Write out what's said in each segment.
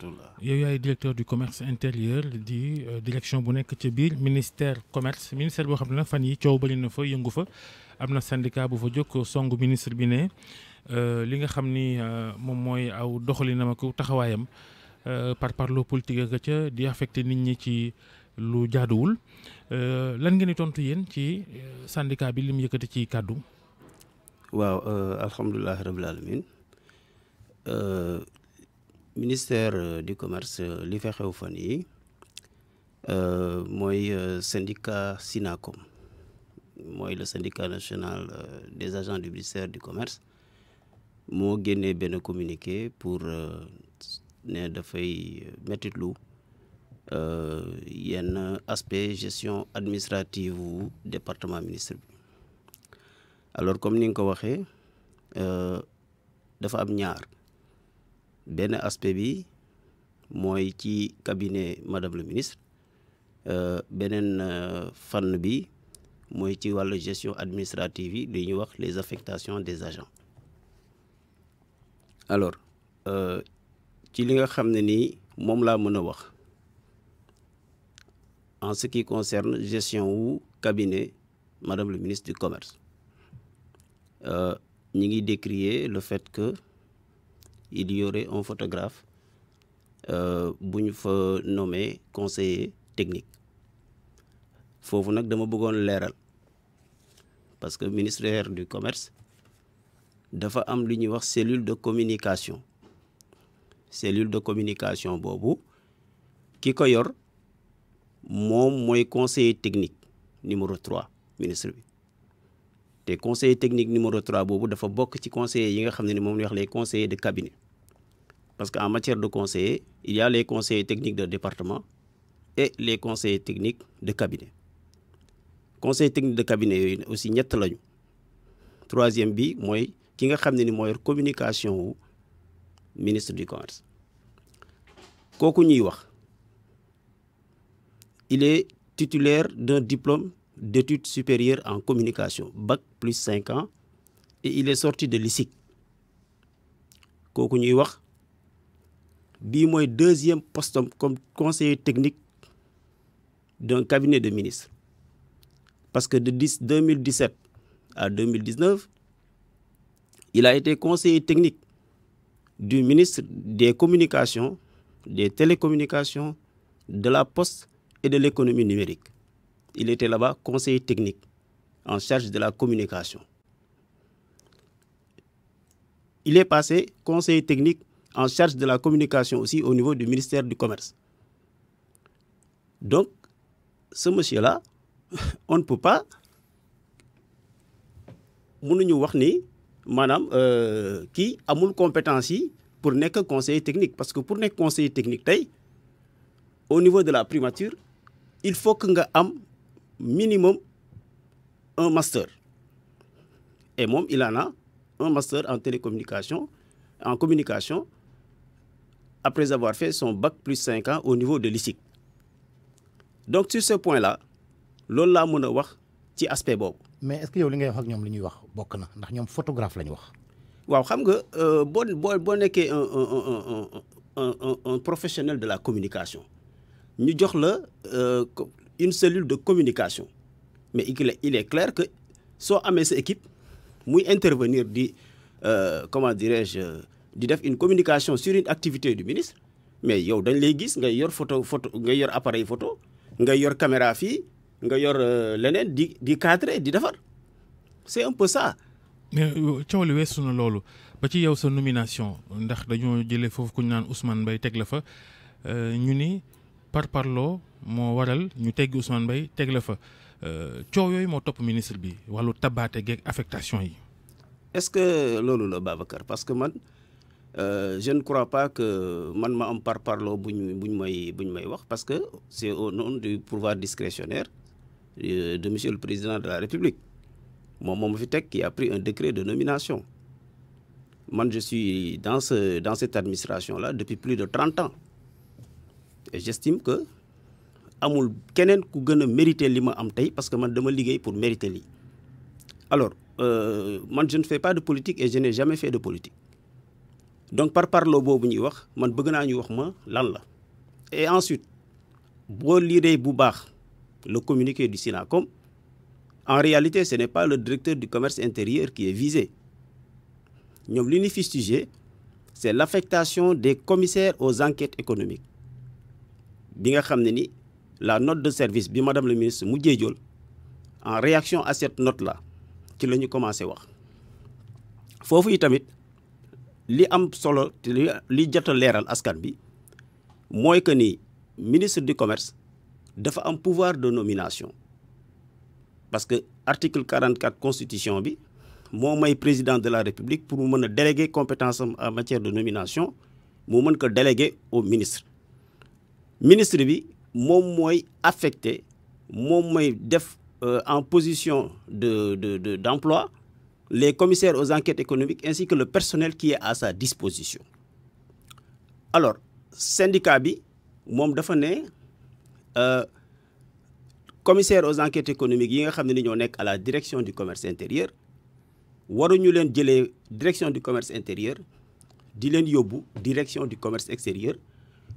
yow yaay directeur du commerce intérieur di direction bu nekk ci biir ministère commerce ministère boo xam ne nag fan yi coow bëri na fa yëngu fa am na syndicat bu fa jóg songu ministre bi ne li nga xam ni moom mooy aw doxalinam ak taxawaayam par parlo politique ga ca di affecté nit ñi ci lu jaaduwul lan ngeen di tontu yéen ci syndicat bi li mu yëkkati ci kàddu. waaw alhamdulilah rabil alamin ministère du commerce li fa xew fan yi mooy syndicat SYNACOM mooy le syndicat national des agents du ministère du commerce moo génnee benn communiqué pour ne dafay mettitlu yenn aspect gestion administrative wu département ministre bi. Alors comme ni nga ko waxee dafa am ñaar benn aspect bi mooy ci cabinet madame le ministre beneen fànn bi mooy ci wàllu gestion administrative yi li ñuy wax les affectations des agents. Alors ci li nga xam ne nii moom laa mën a wax en ce qui concerne gestion wu cabinet madame le ministre du commerce. ñi ngi décrier le fait que il y aurait un photographe bu ñu fa nommé conseiller technique foofu nag dama bëggoon leeral parce que ministère du commerce dafa am lu ñuy wax cellule de communication boobu ki ko yor moom mooy conseiller technique numéro 3 ministre bi. te conseiller technique numéro 3 boobu dafa bokk ci conseillers yi nga xam ne ni moom la ñuy wax les conseillers de cabinet parce que en matière de conseiller il y a les conseillers techniques de département et les conseillers techniques de cabinet conseillers techniques de cabinet yooyu aussi ñett lañu troisième bi mooy ki nga xam ne ni mooy communication wu ministre du commerce kooku ñuy wax il est titulaire d'un diplôme d'études supérieures en communication bac plus 5 ans et il est sorti de l'ISIC kooku ñuy wax bii mooy deuxième poste comme conseiller technique d'un cabinet de ministre parce que de 2017 à 2019 il a été conseiller technique du ministre des communications, des télécommunications, de la poste et de l'économie numérique. Il était là-bas conseiller technique en charge de la communication. Il est passé conseiller technique en charge de la communication aussi au niveau du ministère du Commerce. Donc, ce monsieur-là, on ne peut pas mënuñu wax ni maanaam kii amul compétence yi pour nekk conseiller technique parce que pour nekk conseiller technique tey au niveau de la primature il faut que nga am minimum un master et moom il en a un master en télécommunication en communication après avoir fait son bac plus 5 ans au niveau de l'ISIC. Donc sur ce point-là loolu laa mën a wax ci aspect boobu. mais est-ce que yow li ngay wax ak ñoom li ñuy wax bokk na ndax ñoom photographe la ñu wax. waaw xam nga boo nekkee un professionnel de la communication ñu jox la une cellule de communication mais il est clair que soo amee sa équipe muy intervenir di comment dirais-je di def une communication sur une activité du ministre mais yow dañ lay gis ngay yor photo ngay yor appareil photo ngay yor caméra fii nga yor leneen di cadrer di defar c'est un peu ça. mais coow li weesu na loolu ba ci yow sa nomination ndax dañoo jëlee foofu ku ñu naan Ousmane Mbaye teg la fa ñu ni par parloo moo waral ñu teggi Ousmane Mbaye teg la fa coow yooyu moo topp ministre bi wàllu tabaate geeg affectation yi. est-ce que loolu la Babacar parce que man je ne crois pas que man ma am par parloo buñ may wax parce que c'est au nom du pouvoir discrétionnaire de monsieur le président de la République moom moo ma fi teg qui a pris un décret de nomination man je suis dans cette administration-là depuis plus de 30 ans et j'estime que amul keneen ku gën a mériter li ma am tey parce que man dama liggéey pour mériter lii alors man je ne fais pas de politique et je n'ai jamais fait de politique donc par parloo boobu ñuy wax man bëgg naa ñu wax ma lan la. Et ensuite boo liiree bu baax le communiqué du SYNACOM en réalité ce n'est pas le directeur du commerce intérieur qui est visé ñoom li ñu fustigé c'est l'affectation des commissaires aux enquêtes économiques bi nga xam ne ni la note de service bi madame le ministre mujjee jël en réaction à cette note là ci la ñu commencé wax foofu yi tamit li am solo te li jot a leeral askan bi mooy que ni ministre du commerce dafa am pouvoir de nomination parce que article 44 constitution bi moo may président de la république pour mu mën a déléguer compétence am en matière de nomination mu mën ko déléguer au ministre bi moom mooy affecté moom mooy def en position d'emploi les commissaires aux enquêtes économiques ainsi que le personnel qui est à sa disposition alors syndicat bi moom dafa ne commissaire aux enquêtes économiques yi nga xam ne ni ñoo nekk à la direction du commerce intérieur waruñu leen jëlee direction du commerce intérieur di leen yóbbu direction du commerce extérieur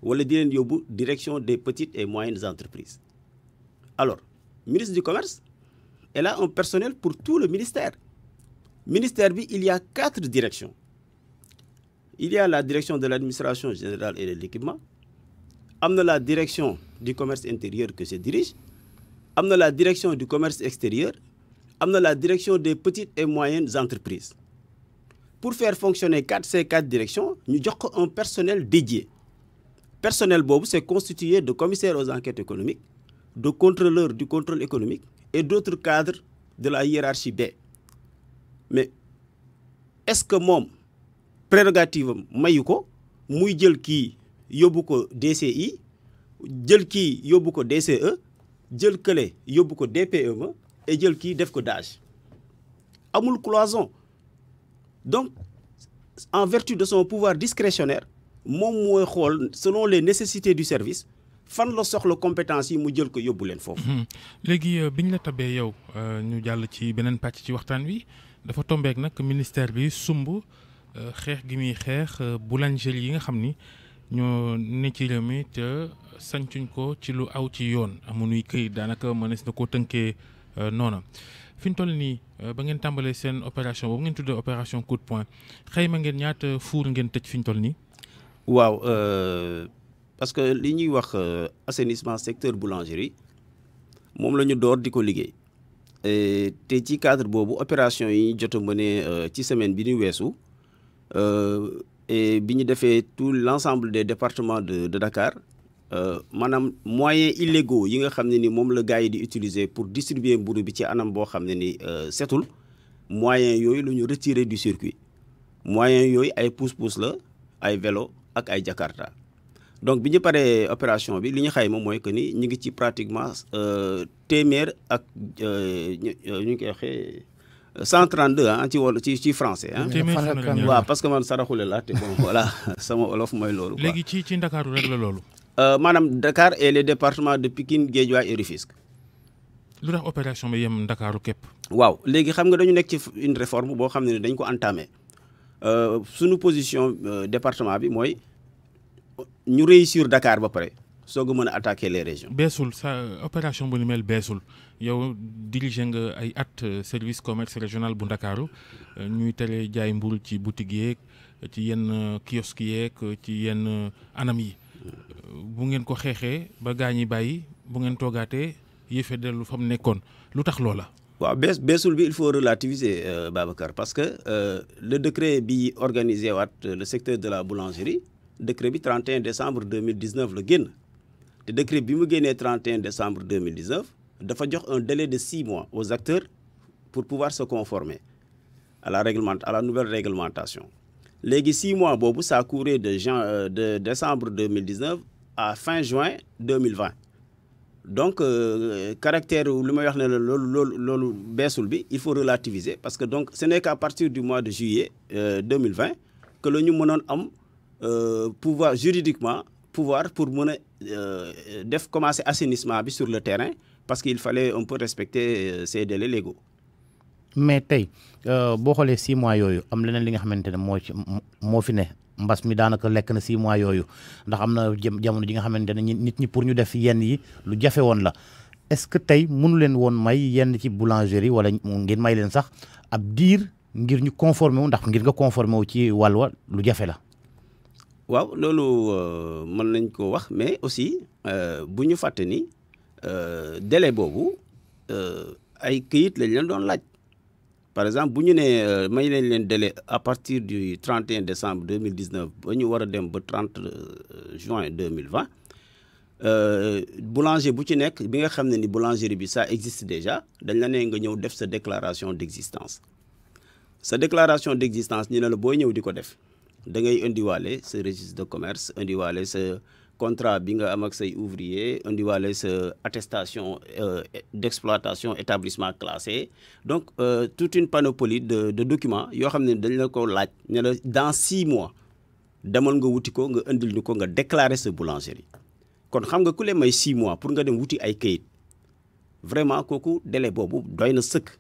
wala di leen yóbbu direction des petites et moyennes entreprises alors ministre du commerce elle a un personnel pour tout le ministère bi il y a 4 directions il y a la direction de l'administration générale et de l'équipement am na la direction du commerce intérieur que je dirige am na la direction du commerce extérieur am na la direction des petites et moyennes entreprises pour faire fonctionner ces 4 directions ñu jox ko un personnel dédié personnel boobu c'est constitué de commissaires aux enquêtes économiques de contrôleurs du contrôle économique et d'autres cadres de la hiérarchie B mais est-ce que moom prérogative am mayu ko muy jël kii yóbbu ko DCI jël kii yóbbu ko DCE jël kële yóbbu ko DPME et jël kii def ko DAGE amul cloison donc en vertu de son pouvoir discrétionnaire moom mooy xool selon les nécessités du service fan la soxla compétence yi mu jël ko yóbbu leen foofu. léegi biñ la tabee yow ñu jàll ci beneen pàcc ci waxtaan wi dafa tombeek nag ministère bi sumb xeex gi muy xeex boulangerie yi nga xam ni ñoo ne ci réew mi te sancuñ ko ci lu aw ci yoon amuñuy këyit daanaka mënees na koo tënkee noona fi ñu toll nii ba ngeen tàmbalee seen opération boobu ngeen tuddee opération coup de poing xëyma ngeen ñaata fuur ngeen tëj fi ñu toll nii. waaw parce que li ñuy wax assainissement secteur boulangerie moom la ñu door di ko liggéey te ci cadre boobu opération yi jot a mëne ci semaine bi ñu weesu et bi ñu defee tout l'ensemble des départements de Dakar maanaam moyens illégaux yi nga xam ne ni moom la gars yi di utiliser pour distribuer mburu bi ci anam boo xam ne ni setul moyens yooyu la ñu retirer du circuit moyens yooyu ay pousse-pousse la ay vélo ak ay Jakarta donc bi ñu paree opération bi li ñu xayma mooy que ni ñu ngi ci pratiquement téeméer ak ñu ngi koy waxee 132 ah ci wàllu ci français ah. waaw parce que man saraxule la te bon voilà sama olof mooy loolu. léegi ci Ndakaaru rek la loolu. maanaam Dakar et les départements de Pikine Guédiawaye et Rufisque. lu tax opération bi yem Ndakaaru képp. waaw léegi xam nga dañu nekk ci une réforme boo xam ne dañ ko entamé suñu position département bi mooy ñu réussir Dakar ba pare soog a mën a attaquer les régions. beesul sa opération bu ni mel beesul yow diriger nga ay at service commerce régional bu Ndakaaru ñuy tere jaay mburu ci boutique yeeg ci yenn kiosque yeeg ci yenn anam yi bu ngeen ko xeexee ba gaa ñi bàyyi bu ngeen toogaatee yëfe dellu fa mu nekkoon lu tax loola. waaw beesul bi il faut relativiser Babacar parce que le décret bi organisé waat le secteur de la boulangerie décret bi 31 décembre 2019 la génn te décret bi mu génnee 31 décembre 2019 dafa jox un délai de 6 mois aux acteurs pour pouvoir se conformer à la nouvelle réglementation léegi 6 mois boobu ça courait de décembre 2019 à fin juin 2020 donc caractère li may wax ne la loolu beesul bi il faut relativiser parce que donc ce n'est qu'à partir du mois de juillet 2020 que la ñu mënoon am pouvoir juridiquement pouvoir pour mën a def commencer assainissement bi sur le terrain parce qu'il fallait un peu respecter ces délais légaux. mais tey boo xoolee 6 mois yooyu am leneen li nga xamante ne moo fi ne mbas mi daanaka lekk na 6 mois yooyu ndax am na jamono ji nga xamante ne nit ñi pour ñu def yenn yi lu jafe woon la est-ce que tey mënu leen woon may yenn ci boulangerie wala ngeen may leen sax ab diir ngir ñu conformer wu ndax ngir nga conformer wu ci wàll wa lu jafe la. waaw loolu mën nañ ko wax mais aussi bu ñu fàtte ni délai boobu ay këyit lañ leen doon laaj par exemple bu ñu nee may nañ leen délai à partir du 31 décembre 2019 ba ñu war a dem ba 30 juin 2020 boulanger bu ci nekk bi nga xam ne ni boulangerie bi ça existe déjà dañ la ne nga ñëw def sa déclaration d'existence sa déclaration d'existence ñu ne la booy ñëw di ko def da ngay indiwaale sa registre de commerce indiwaale sa contrat bi nga am ak say ouvrier indiwaale sa attestation d'exploitation établissement classé donc toute une panoplie de documents yoo xam ne dañ la ko laaj ne la dans 6 mois demal nga wuti ko nga indil ñu ko nga déclarer sa boulangerie kon xam nga ku leen may 6 mois pour nga dem wuti ay kayit vraiment kooku délai boobu doy na sëkk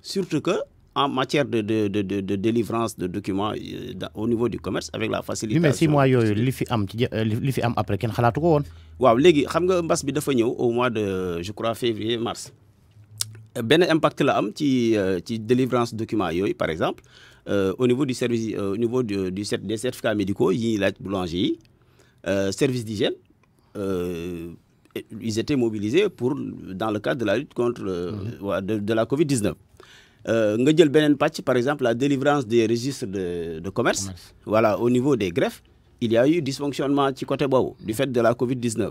surtout que en matière de délivrance de documents au niveau du commerce avec la facilitation. mais 6 mois yooyu li fi am après kenn xalaatu ko woon. waaw léegi xam nga mbas bi dafa ñëw au mois de je crois février mars benn impact la am ci délivrance documents yooyu par exemple au niveau du service au niveau des certificats médicaux yi ñuy laaj boulanger yi service d'hygiène ils étaient mobilisés dans le cadre de la lutte contre de la Covid-19. nga jël beneen pàcc par exemple la délivrance des registres de commerce. Voilà au niveau des greffes il y a eu dysfonctionnement ci côté boobu du fait de la Covid-19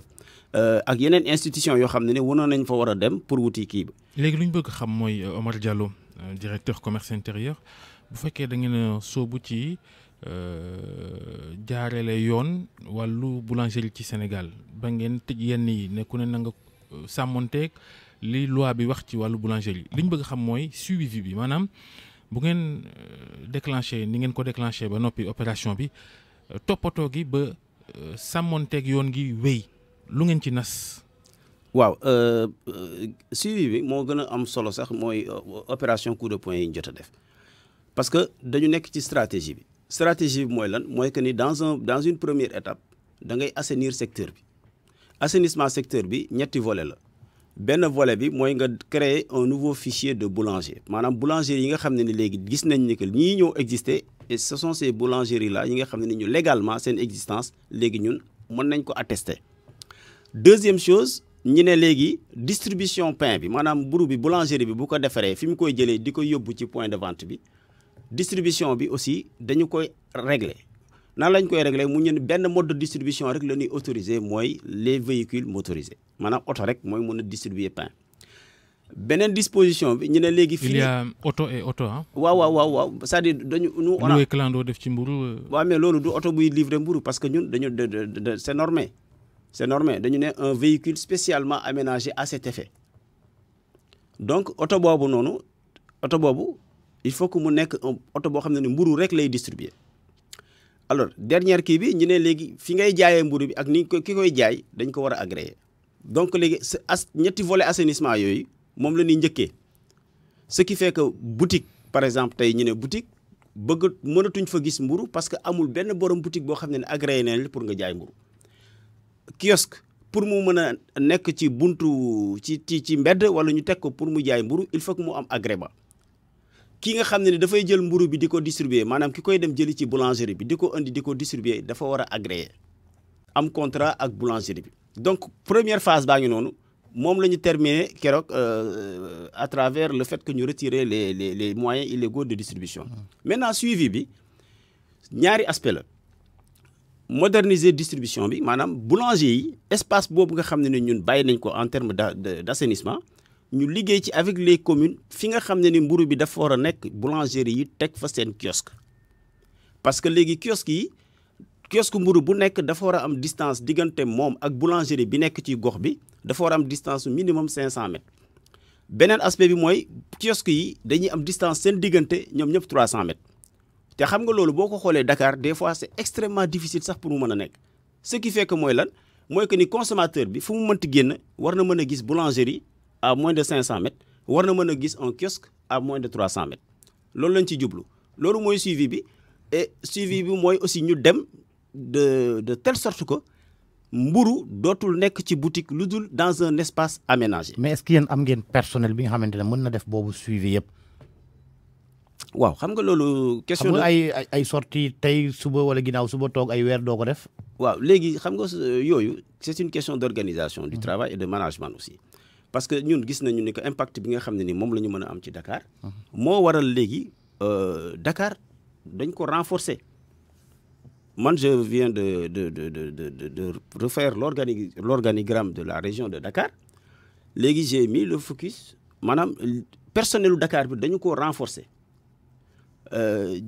ak yeneen institution yoo xam ne wanoon nañ fa war a dem pour wuti kii bi. léegi lu ñu bëgg xam mooy Omar Diallo directeur commerce intérieur bu fekkee da ngeen a sóobu ci jaarale yoon wàllu boulangerie ci Sénégal ba ngeen tëj yenn yi ne ku ne na nga sàmmonteeg li loi bi wax ci wàllu boulangerie li ñu bëgg xam mooy suivi bi maanaam bu ngeen déclenché ni ngeen ko déclenché ba noppi opération bi toppatoo gi ba sàmmonteeg yoon gi wéy lu ngeen ci nas. waaw suivi bi moo gën a am solo sax mooy opération coup de poing yi ñu jot a def parce que dañu nekk ci stratégie bi mooy lan mooy que ni dans une première étape da ngay assainir secteur bi assainissement secteur bi ñetti volet la. benn volet bi mooy nga créer un nouveau fichier de boulanger maanaam boulangerie yi nga xam ne ni léegi gis nañ ni que ñii ñoo exister et ce sont ces boulangeries là yi nga xam ne ni ñu légalement seen existence léegi ñun mën nañ ko attester. deuxième chose ñu ne léegi distribution pain bi maanaam mburu bi boulangerie bi bu ko defaree fi mu koy jëlee di ko yóbbu ci point de vente bi distribution bi aussi dañu koy régler nan lañ koy régler mu ñun benn mode de distribution rek la ñuy autoriser mooy les véhicules motorisés maanaam oto rek mooy mën a distribuer pain beneen disposition bi ñu ne léegi. il y a auto et auto ah. waaw c'est-à-dire dañu. nous on a loué clando def ci mburu. waaw mais loolu du oto buy livrer mburu parce que ñun dañu c'est normé dañu ne un véhicule spécialement aménagé à cet effet donc oto boobu il faut que mu nekk oto boo xam ne mburu rek lay distribuer. alors dernière kii bi ñu ne léegi fi ngay jaayee mburu bi ak ni ki koy jaay dañ ko war a agréer donc léegi ñetti volet assainissement yooyu moom la ñuy njëkkee ce qui fait que boutique par exemple tey ñu ne boutique mënatuñ fa gis mburu parce que amul benn borom boutique boo xam ne agréé nañ pour nga jaay mburu kiosque pour mu mën a nekk ci buntu ci mbedd wala ñu teg ko pour mu jaay mburu il faut que mu am agrément ki nga xam ne dafay jël mburu bi di ko distribuer maanaam ki koy dem jëli ci boulangerie bi di ko indi di ko distribuer dafa war a agréer am contrat ak boulangerie bi donc première phase baa ngi noonu moom la ñu terminer keroog à travers le fait que ñu retirer les moyens illégaux de distribution. Maintenant suivi bi ñaari aspect la moderniser distribution bi maanaam boulanger yi espace boobu nga xam ne ñun bàyyi nañ ko en terme d'assainissement ñu liggéey ci avec les communes fi nga xam ne ni mburu bi dafa war a nekk boulangerie yi teg fa seen kiosque parce que léegi kiosque mburu bu nekk dafa war a am distance diggante moom ak boulangerie bi nekk ci gox bi dafa war a am distance minimum 500 mètres beneen aspect bi mooy kiosque yi dañuy am distance seen diggante ñoom ñëpp 300 mètres te xam nga loolu boo ko xoolee Dakar des fois c'est extrêmement difficile sax pour mu mën a nekk ce qui fait que mooy lan mooy que ni consommateur bi fu mu mënti génn war na mën a gis boulangerie à moins de 500 mètres war na mën a gis un kiosque à moins de 300 mètres loolu lañ ci jublu loolu mooy suivi bi et suivi bi mooy aussi ñu dem de telle sorte que mburu dootul nekk ci boutique lu dul dans un espace aménagé. mais est-ce que yéen am ngeen personnel bi nga xamante ne mën na def boobu suivi yëpp. waaw xam nga loolu. question xam nga ay sorties tey suba wala ginnaaw suba toog ay weer doo ko def. waaw léegi xam nga yooyu c'est une question d'organisation du travail et de management aussi parce que ñun gis nañu ni que impact bi nga xam ne ni moom la ñu mën a am ci Dakar. moo waral léegi Dakar dañ ko renforcer. Man, je viens de refaire l'organigramme de la région de Dakar. Légui, j'ai mis le focus. Madame, personnel de Dakar, nous avons renforcé.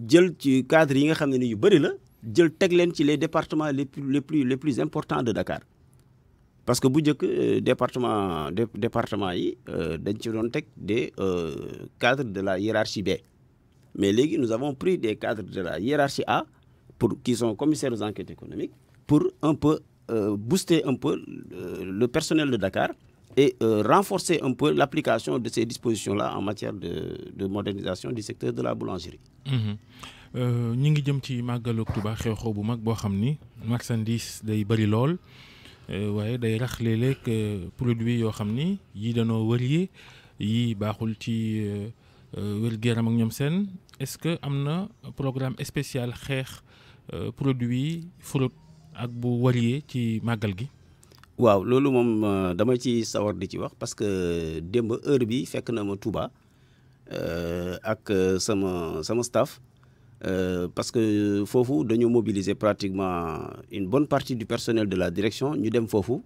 Djel ci cadre yi nga xamné ni yu bari la djel tek len ci les départements les plus importants de Dakar. Parce que bu jëk département yi dañ ci doon tek des cadres de la hiérarchie B. Mais légui nous avons pris des cadres de la hiérarchie A qui sont commissaires aux enquêtes économiques, pour un peu booster un peu le personnel de Dakar et renforcer un peu l'application de ces dispositions-là en matière de modernisation du secteur de la boulangerie. ñi ngi jëm ci màggalu Tuuba xew-xew bu mag boo xam ni marchandise day bëri lool waaye day rax léeg-léeg produit yoo xam ni yii danoo wëriye yii baaxul ci wér-gu-yaram ak ñoom seen est-ce que am na programme spécial xeex produit fruit ak bu warié ci màggal gi. waaw loolu moom dama ci sawar di ci wax parce que démb heure bi fekk na ma Touba ak sama staff parce que foofu dañoo mobiliser pratiquement une bonne partie du personnel de la direction ñu dem foofu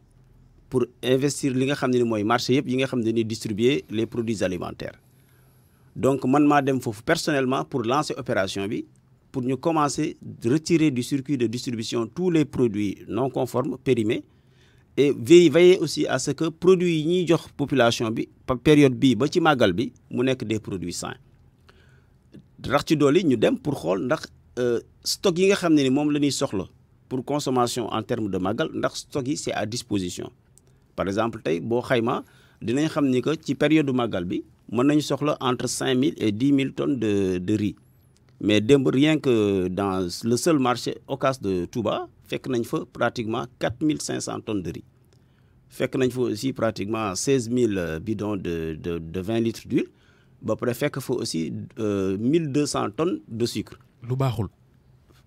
pour investir li nga xam ne ni mooy marché yëpp yi nga xam ne ni distribuer les produits alimentaires donc man maa dem foofu personnellement pour lancer opération bi. Pour nous commencer à retirer du circuit de distribution tous les produits non conformes, périmés, et veiller aussi à ce que les produits qui sont la population, par période bi, ba ci magal bi, mu nek des produits sains. Rax ci doli ñu dem pour xol ndax stock yi nga xamné ni mom lañuy soxla pour consommation en termes de magal ndax stock yi c'est à disposition. Par exemple tay bo xayma dinañ xam ni que ci période magal bi mën nañ soxla entre 5000 et 10 000 tonnes de riz. Mais rien que dans le seul marché Ocas de Touba, fekk nañ fa pratiquement 4500 tonnes de riz. Fekk nañ fa aussi pratiquement 16 000 bidons de 20 litres d'huile. Ba pare fekk fa aussi 1200 tonnes de sucre. Lu baaxul.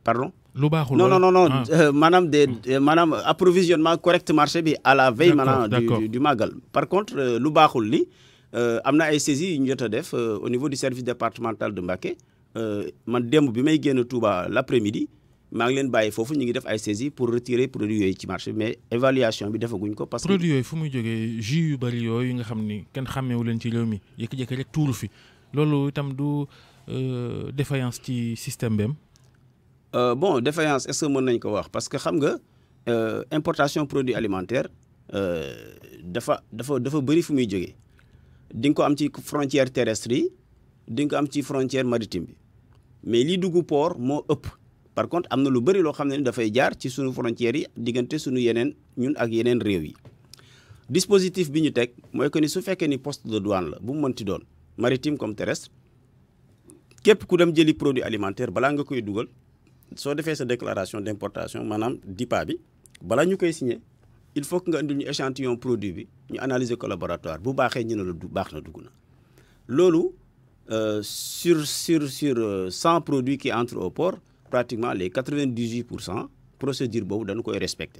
Pardon? Lu baaxul. Non. Madame approvisionnement correct marché bi à la veille du magal. Par contre, lu baaxul li amna ay saisies ñu jot def au niveau du service départemental de Mbacké. Man démb bi may génn Touba l'après-midi maa ngi leen bàyyi foofu ñu ngi def ay saisies pour retirer produits yooyu ci marché mais évaluation bi defaguñ ko. parce que produits yooyu fu muy jógee jus yu bëri yooyu nga xam ni kenn xàmmeewu leen ci réew mi jékki-jékki rek tuuru fi loolu itam du défaillance ci système bi am. Bon défaillance est-ce que mën nañ ko wax parce que xam nga importation produits alimentaires dafa bëri fu muy jógee di nga ko am ci frontière terrestre yi di nga ko am ci frontière maritime bi. Mais li dugg port moo ëpp par contre am na lu bëri loo xam ne dafay jaar ci sunu frontières yi diggante sunu yeneen ñun ak yeneen réew yi dispositif bi ñu teg mooy que ni su fekkee ni poste de douane la bu mu mënti doon maritime comme terrestre képp ku dem jëli produit alimentaire balaa nga koy dugal soo defee sa déclaration d'importation maanaam DIPA bi balaa ñu koy signer il faut que nga indil ñu échantillon produit bi ñu analyser ko laboratoire bu baaxee ñu ne la baax na dugg na loolu. Sur 100 produits qui entrent au port, pratiquement les 98% procédure bobu dañ koy respecter.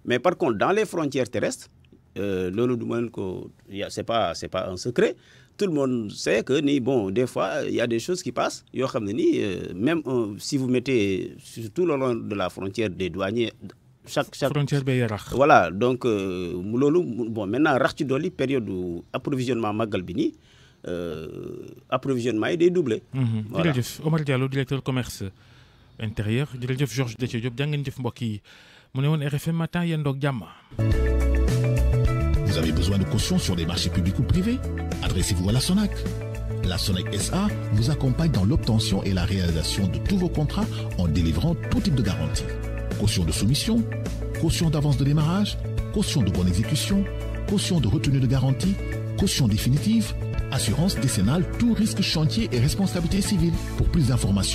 Mais par contre dans les frontières terrestres, c'est pas un secret. Tout le monde sait que des fois il y a des choses qui passent. Même si vous mettez sur tout le long de la frontière des douaniers chaque frontière bay rax. Voilà, donc maintenant rax ci doli période approvisionnement magal bi ni approvisionnement est dédoublé. Voilà. Jërëjëf Omar Diallo directeur commerce intérieur jërëjëf Georges Déthié Diop jaa ngeen jëf mbokk yi mu ne woon RFM matin yéen doog jàmm. Vous avez besoin de caution sur des marchés publics ou privés? Adressez-vous à la SONAC. La SONAC SA vous accompagne dans l'obtention et la réalisation de tous vos contrats en délivrant tout type de garantie. Caution de soumission, caution d'avance de démarrage, caution de bonne exécution, caution de retenue de garantie, caution définitive, assurance décennale, tout risque chantier et responsabilité civile. Pour plus d'informations,